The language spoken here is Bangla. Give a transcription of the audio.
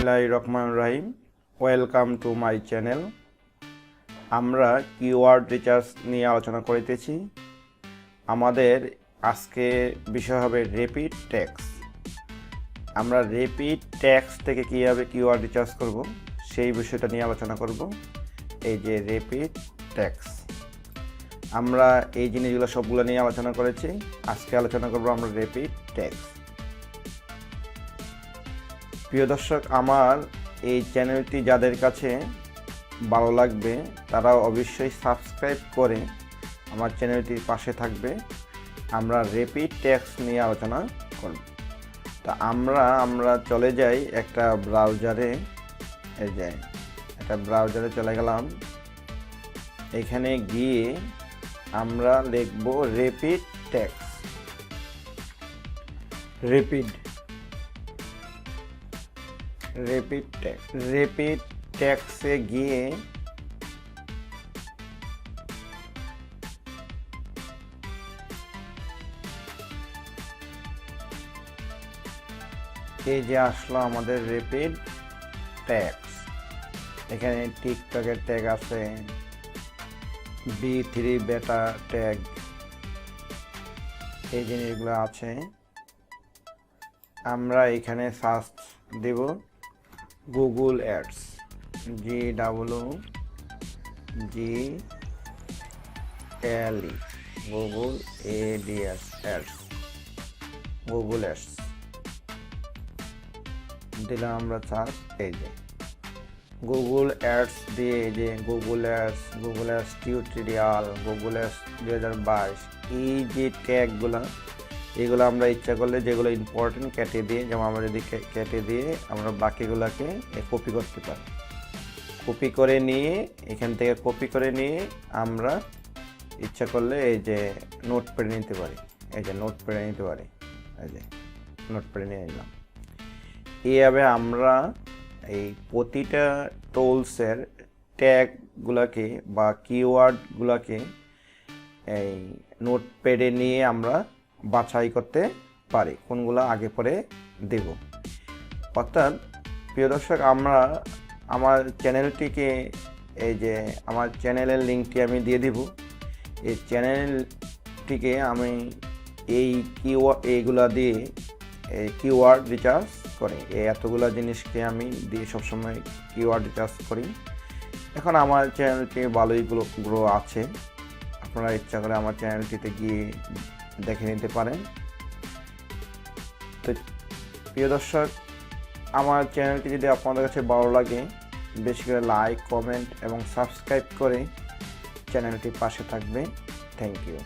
বিসমিল্লাহিররহমানিররহিম। Welcome to my channel. আমরা কিওয়ার্ড রিসার্চ নিয়ে আলোচনা করিতেছি। আমাদের আজকে বিষয় হবে র্যাপিড টেক্সট। আমরা র্যাপিড টেক্সট থেকে কীভাবে কিওয়ার্ড রিসার্চ করব সেই বিষয়টা নিয়ে আলোচনা করব। এই যে র্যাপিড টেক্সট, আমরা এই জিনিসগুলো সবগুলো নিয়ে আলোচনা করেছি। আজকে আলোচনা করব আমরা র্যাপিড টেক্সট। প্রিয় দর্শক, আমার এই চ্যানেলটি যাদের কাছে ভালো লাগবে তারা অবশ্যই সাবস্ক্রাইব করে আমার চ্যানেলটির পাশে থাকবে। আমরা র্যাপিড টেক্সট নিয়ে আলোচনা করব। তা আমরা চলে যাই একটা ব্রাউজারে। এই যে একটা ব্রাউজারে চলে গেলাম। এখানে গিয়ে আমরা লিখব র্যাপিড টেক্সট। র্যাপিড টেক্সটে গিয়ে এই যে আসলো আমাদের র্যাপিড টেক্সট। এখানে টিকটকের ট্যাগ আছে, B3 বেটা ট্যাগ, এই জিনিসগুলো আছে। আমরা এখানে সার্চ দেব Google ads, GWGLE, Google ADS ads, Google ads দিলাম আমরা সার্চ। এই যে গুগল অ্যাডস দিয়ে এই যে Google ads tutorial, Google ads 2022, এই যে ট্যাগগুলো, এগুলো আমরা ইচ্ছা করলে যেগুলো ইম্পর্টেন্ট কেটে দিয়ে, যেমন আমরা যদি কেটে দিয়ে আমরা বাকিগুলোকে কপি করতে পারি। কপি করে নিয়ে এখান থেকে কপি করে নিয়ে আমরা ইচ্ছা করলে এই যে নোটপ্যাডে নিতে পারি। এই যে নোটপ্যাডে নিতে পারি, এই যে নোটপ্যাডে নিয়ে নিলাম। এইভাবে আমরা এই প্রতিটা টুলসের ট্যাগগুলোকে বা কিওয়ার্ডগুলোকে এই নোটপ্যাডে নিয়ে আমরা বাছাই করতে পারি কোনগুলো আগে পরে দেব। অর্থাৎ প্রিয় দর্শক, আমরা আমার চ্যানেলটিকে, এই যে আমার চ্যানেলের লিঙ্কটি আমি দিয়ে দিব। এই চ্যানেলটিকে আমি এইগুলা দিয়ে কিওয়ার্ড রিসার্চ করি। এই এতগুলো জিনিসকে আমি দিয়ে সবসময় কিওয়ার্ড রিসার্চ করি। এখন আমার চ্যানেলটি ভালোই গ্রো আছে। আপনারা ইচ্ছা করে আমার চ্যানেলটিতে গিয়ে দেখে নিতে পারেন। তো প্রিয় দর্শক, আমার চ্যানেলটি যদি আপনাদের কাছে ভালো লাগে, বেশি করে লাইক, কমেন্ট এবং সাবস্ক্রাইব করে চ্যানেলটির পাশে থাকবে। Thank you.